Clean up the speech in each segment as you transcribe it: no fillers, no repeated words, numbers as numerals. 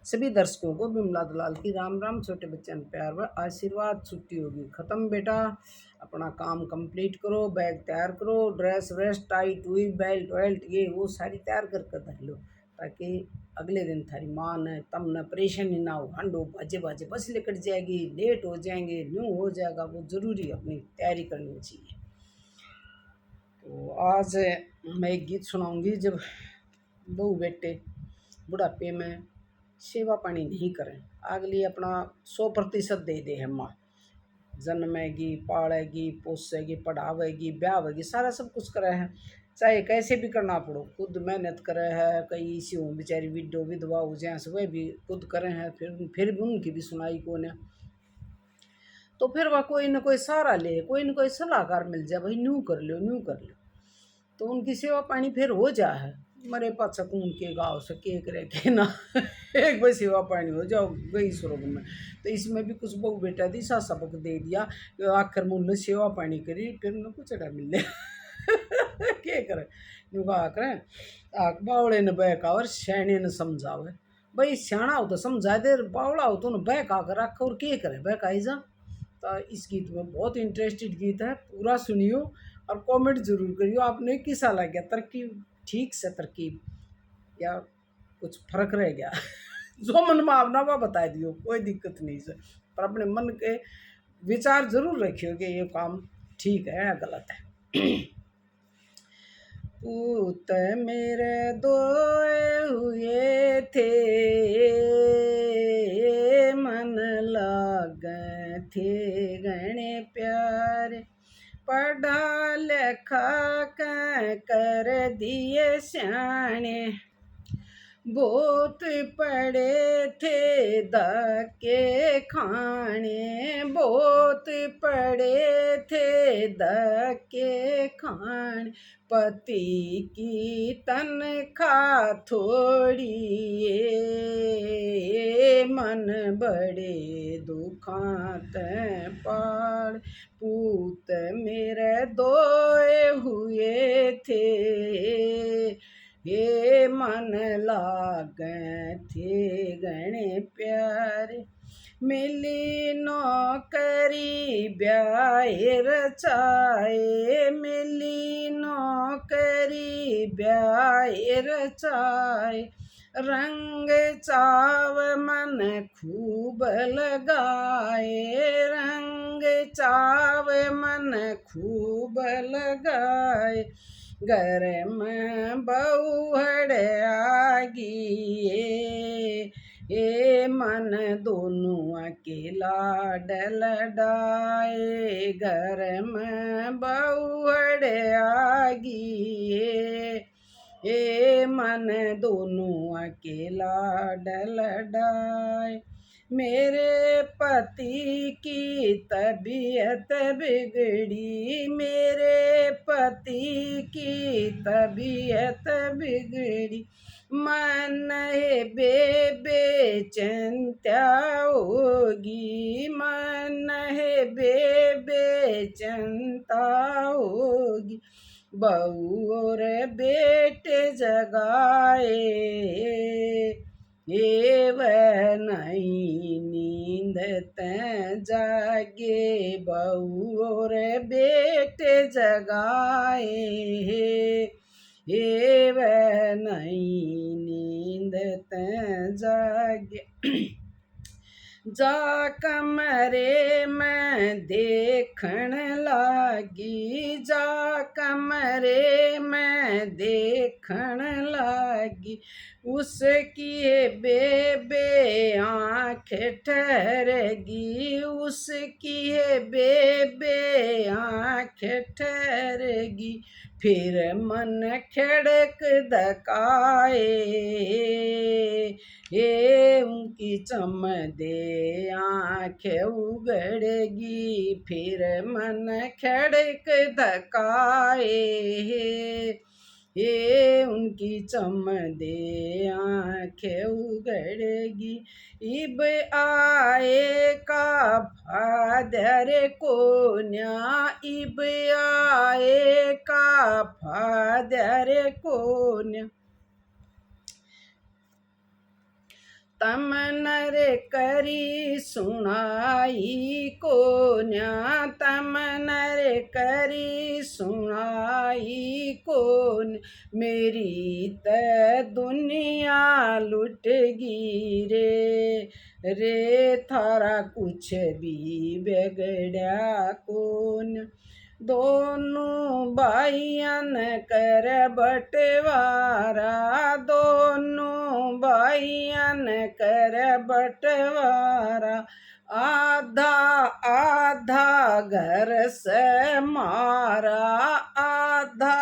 सभी दर्शकों को बिमला दलाल की राम राम। छोटे बच्चों में प्यार व आशीर्वाद। छुट्टी होगी ख़त्म बेटा, अपना काम कंप्लीट करो, बैग तैयार करो, ड्रेस व्रेस टाई टुई बेल्ट वेल्ट ये वो सारी तैयार करके धर लो, ताकि अगले दिन थारी माँ ने तम न परेशानी ना हो। हंडो बाजे बाजे बस लेकर जाएगी, लेट हो जाएंगे, न्यू हो जाएगा, वो ज़रूरी अपनी तैयारी करनी चाहिए। तो आज मैं एक गीत सुनाऊंगी। जब बहू बेटे बुढ़ापे में सेवा पानी नहीं करें, अगली अपना 100% दे दे है माँ, जन्मेगी पालेगी पोसेगी पढ़ावेगी ब्यावेगी सारा सब कुछ करे है, चाहे कैसे भी करना पड़ो, खुद मेहनत करे है। कई इसी हो बेचारी विडो विधवा हो जाए वह भी खुद करे हैं, फिर भी उनकी भी सुनाई को ने। तो फिर वह कोई न कोई सहारा ले, कोई न कोई सलाहकार मिल जाए, भाई न्यू कर लो न्यू कर लो, तो उनकी सेवा पानी फिर हो जा है। मरे पाछा कून के गाँव से के करे के ना एक बार सेवा पानी हो जाओ गई स्वर्ग में। तो इसमें भी कुछ बहु बेटा दी सा सबक दे दिया, आखिर में उनने सेवा पानी करी, फिर उन्हें कुछ अड़ा मिले के करे नुका करें। आख बावड़े ने बहका और सैने ने समझावे, भाई सियाणा हो तो समझा दे, बावड़ा हो तो उन्हें बहका कर रख और के करे बहकाई जा। तो इस गीत में बहुत इंटरेस्टेड गीत है, पूरा सुनियो और कमेंट जरूर करियो आपने किसा लग गया, तरकीब ठीक से तरकीब या कुछ फर्क रह गया जो मन में आवना वह बता दियो, कोई दिक्कत नहीं से, पर अपने मन के विचार जरूर रखियो कि ये काम ठीक है या गलत है। पूत मेरे दोए हुए थे, मन लागे थे गणे प्यारे, पढ़ा लिखा कर दिए स्याणे, बहुत पड़े थे धक्के खाने, बहुत पड़े थे धक्के खाने, पति की तनख्वाह थोड़ी मन बड़े दुखात पाड़, पूत मेरे दोए हुए थे, ये मन लागे थे गणे प्यारे, मिली नौकरी ब्याहे रचाए, मिली नौकरी ब्याहे रचाए, रंग चाव मन खूब लगाए, रंग चाव मन खूब लगाए, घर में बहुड़ आगी ये मन दोनों अकेला डल डाए, घर में बहुड़ आगी ये मन दोनों अकेला डल डाए, मेरे पति की तबीयत बिगड़ी, मेरे पति की तबीयत बिगड़ी, मन है बेचैंता होगी, मन है बेचैंता होगी, बहू और बेटे जगाए ये वह नहीं नींद तैं जागे, बहू और बेटे जगाए ये वह नहीं नींद तैं जागे, जा कमरे में देखण लागी, जा कमरे में देखण लागी, उसकी बेबे आँख ठहरेगी, उसकी बेबे आँख ठहरेगी, फिर मन खड़क धकाए ये उनकी चमदे आँख उगड़ेगी, फिर मन खड़क धकाए ये उनकी चमदे आँख उगड़ेगी, इब आए का फादर को न्या, इब आए का फादर को न्या, तम नर करी सुनाई को न्या, तम नर करी सुनाई को मेरी त दुनिया लुट गी रे थारा कुछ भी बिगड़ा कौन। दोनों भाइयन कर बंटवारा, दोनों भाइयन कर बंटवारा, आधा आधा घर से मारा, आधा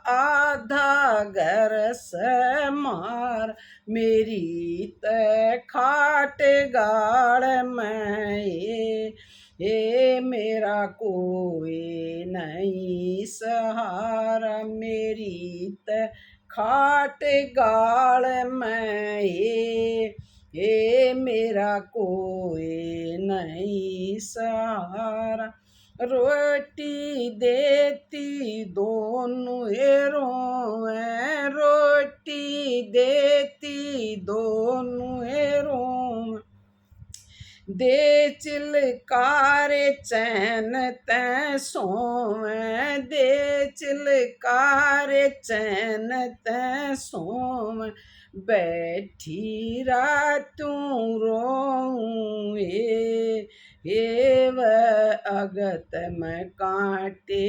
आधा घर से मार मेरी त खाट गाड़ में ये मेरा कोई नहीं सहारा, मेरी त खाट गाड़ में ये मेरा कोई नहीं सहारा। रोटी देती दोनों रोए, रोटी देती दोनों रोए, दे चिलकारे चैन तै सोवे, दे चिलकारे चैन तै सोवे, बैठी रातूं रोऊं ये वह अगत में कांटे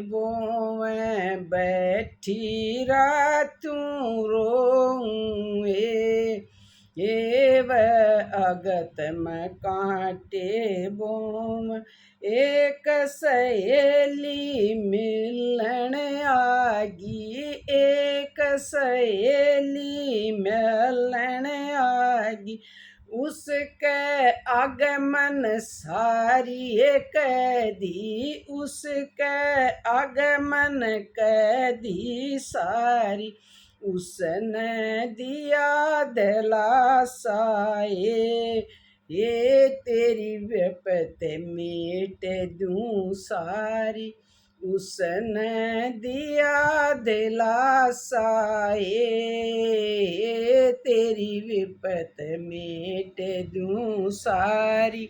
बोवे, बैठी रातूं रोऊं ये वह अगत में कांटे बोम। एक सहेली मिलन आगी, एक सहेली मिलन आगी, उसके आगमन सारी कैदी, उसके आगमन कैदी सारी, उसने दिया दिलासा ये तेरी विपत मिट दूं सारी, उसने दिया दिलासा ये तेरी विपत मिट दूं सारी।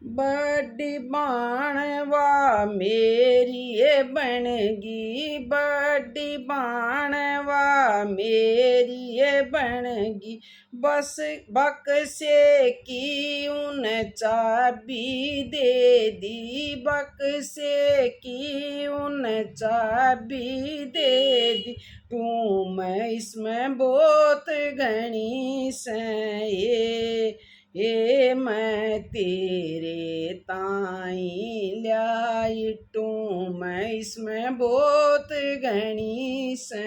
बड़ी बाणवा मेरी ये बनगी, बड़ी बाणवा मेरी ये बनगी, बस बक्से की उन चाबी दे दी, बक्से की उन चाबी दे दी, तू मैं इसमें बहुत घनी से ये मैं तेरे ताई लाई टू मैं इसमें बहुत घनी से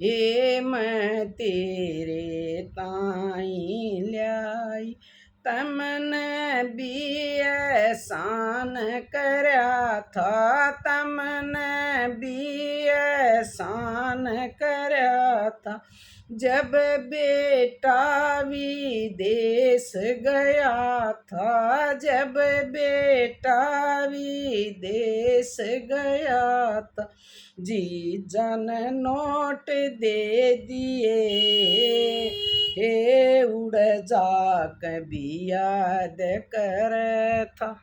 ये मैं तेरे ताई लाई। तमने भी एहसान करया था, तमने भी एहसान करया था, जब बेटा विदेश गया था, जब बेटा विदेश गया था, जी जन नोट दे दिए हे उड़ जा कभी याद कर था।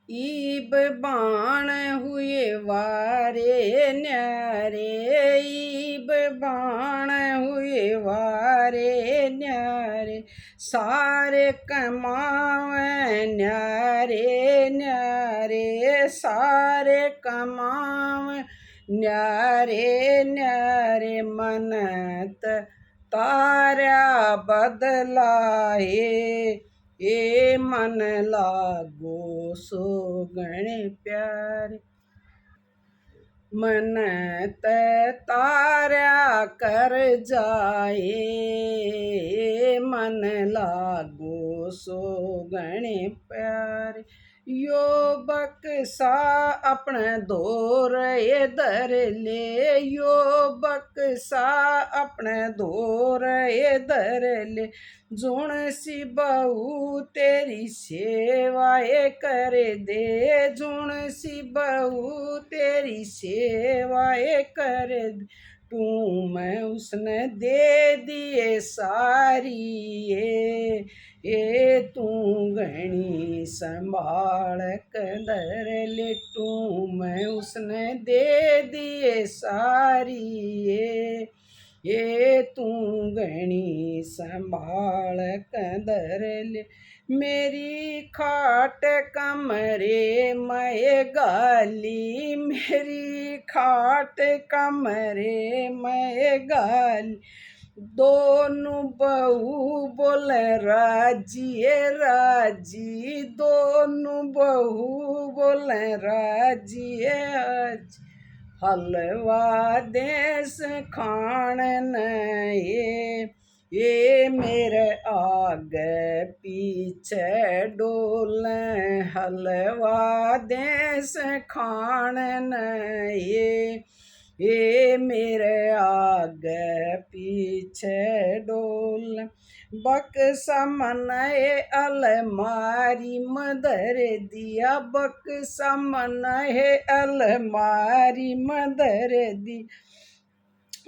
ईब बाण हुए वारे न्यारे, ईब बाण हुए वारे न्यारे, सारे कमावे न्यारे न्यारे, सारे कमावे न्यारे न्यारे, मनत तारा बदलाए ए मन लागो सोगण प्यारे, मन ते तारा कर जाए मन लागो सोगण प्यारे, यो बक्सा अपने दौर इधर ले, यो बक्सा अपने दौर इधर ले, जुण सी बहू तेरी सेवाए कर दे, जुण सी बहू तेरी सेवाए कर दे, लट्टू मैं उसने दे दिए सारी, ये तू घनी संभाल कदर लट्टू मैं उसने दे दिए सारी, ये तू घनी संभाल कदर ले मेरी खाट कमरे मैं गाली, मेरी खाट कमरे मैं गाली, दोनों बहू बोले राजी ए राजी, दोनों बहू बोले राजी ए राजी, हलवा देश खान ये मेरे आगे पीछे डोल, हलवा देश खान ये मेरे आगे पीछे डोल, बक्सा मनाए अलमारी मदर दिया, बक्सा मनाए अलमारी मदर दी,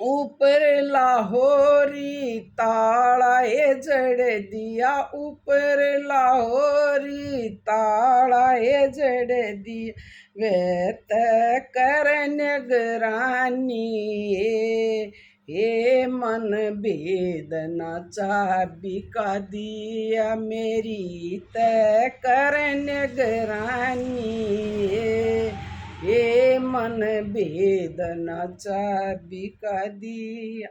ऊपर लाहौरी ताला ये जड़ दिया, ऊपर लाहौरी ताला ये जड़ दिया, वे तय कर निगरानी, ये मन भेदना चाबी का दिया, मेरी तय कर निगरानी, ये मन भेदना चाबी का दिया,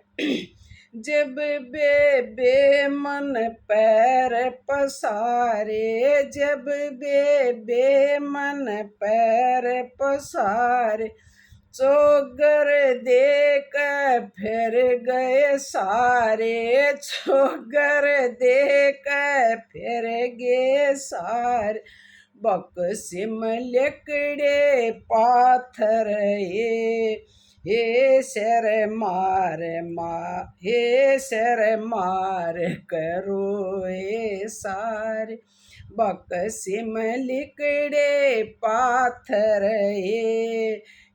जब बे मन पैर पसारे, जब बे मन पैर पसारे, चोगर देख फिर गए सारे, चोगर देख फिर गए सारे, बक्सिम लिकड़े पाथर हे शर मार हे शर मार करो ये सारे, बक्सिम लिकड़े पाथर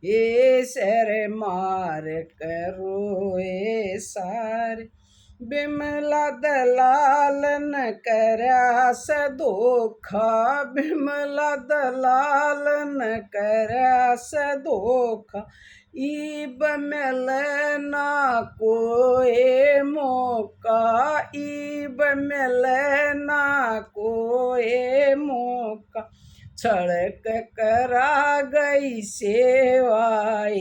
ये शर मार करो ये सारे, बिमला दलाल न करया सदोखा, बिमला दलाल न करया सदोखा, ईब मिलना कोई मौका, ईब मिलना कोई मौका, छड़क करा गई सेवाए,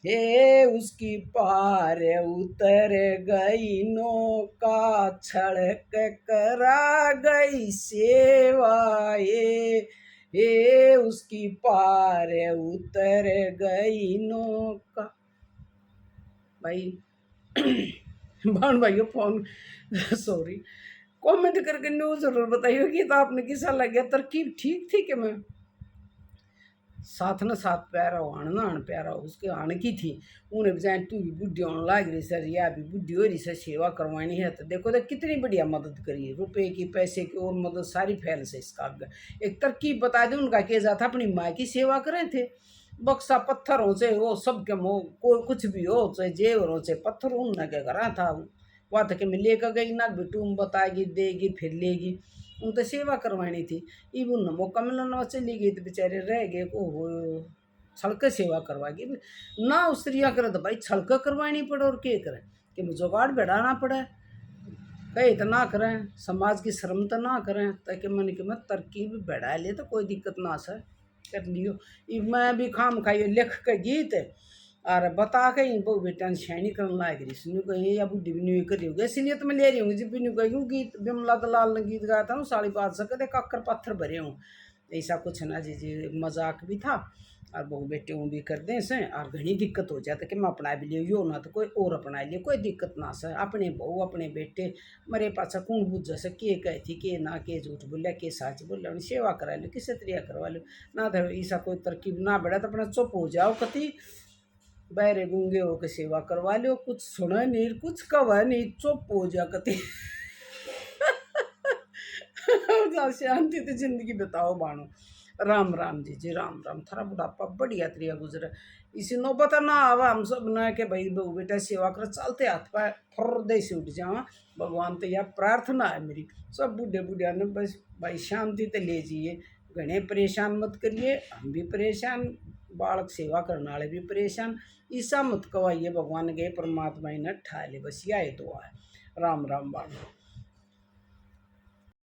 हे उसकी पार उतर गई नौका, छड़क करा गई सेवाए, हे उसकी पार उतर गई नौका। भाई भान भाइयों फोन सॉरी, कमेंट करके न्यूज़ जरूर बताइए कि तो आपने किसा लगे, तरकीब ठीक थी कि मैं साथ न साथ प्यारा हो आन आन प्यारा हो उसके आने की थी, उन्हें बजाय तू भी बुढ़ी होने लाग रही सर, या भी बुढ़ी हो रही सर, सेवा करवानी है तो देखो तो कितनी बढ़िया मदद करी, रुपए की पैसे की और मदद सारी फैल से इसका एक तरकीब बता दे उनका के जाता अपनी माँ की सेवा करें थे, बक्सा पत्थर हो चाहे वो सब के हो कोई कुछ भी हो चाहे जेवर हो चाहे पत्थर उन क्या करा था, वहाँ तक मैं लेकर गई ना बेटू बताएगी देगी फिर लेगी, उन तो सेवा करवानी थी, इब उन मौका मिला ना चली गई तो बेचारे रह गए को हो छड़क सेवा करवाएगी ना, स्त्रियाँ करे तो भाई छड़क करवानी पड़े और क्या करें कि जुगाड़ बैठाना पड़े, कहीं तो ना करें समाज की शर्म तो ना करें, ताकि मन के मत तरकीब बैठा ले तो कोई दिक्कत ना से कर लियो, मैं भी खाम खाइयो लिख के गीत और बता के बहु बेटा शैनी करने लायक रही सुनो कहीं या बुढ़ी भी नहीं करी होगी, इसलिए तो मैं ले रही हूँ जब भी नहीं कही गीत बिमला दलाल ने गीत गाया था ना साड़ी बात सकते काकर पत्थर भरे हूँ, ऐसा कुछ ना जी मजाक भी था, और बहु बेटे हूँ भी कर दें से और घनी दिक्कत हो जाती कि मैं अपना भी लियो यो ना तो कोई और अपना लियो, कोई दिक्कत ना से अपने बहू अपने बेटे मरे पाछा कौन बुझ से के कही थी के ना के झूठ बोलिया के सच बोलिया सेवा करा लो किसी तरीका करवा लो ना तो ऐसा कोई तरकीब ना बढ़ा तो अपना चुप हो जाओ कति बहरे गूंगे हो के सेवा करवा लो, कुछ सुना नहीं कुछ कवा नहीं चुप हो जा कति शांति तो जिंदगी बताओ बानो, राम राम जी राम राम। थारा बुढ़ापा बढ़िया तरिया गुजरे, इसी नौबत ना आवा हम सब ना के भाई बहू बेटा सेवा कर चलते हाथ पाए फुर्दे से उठ जावा। भगवान तो यह प्रार्थना है मेरी, सब बूढ़े बूढ़िया ने बस भाई शांति ते ले जाइए, घने परेशान मत करिए, हम भी परेशान, बालक सेवा करने वाले भी परेशान, ईसा मत कवाइए, भगवान गए परमात्मा ने ठा ले, बस यह दुआ है। राम राम बाल।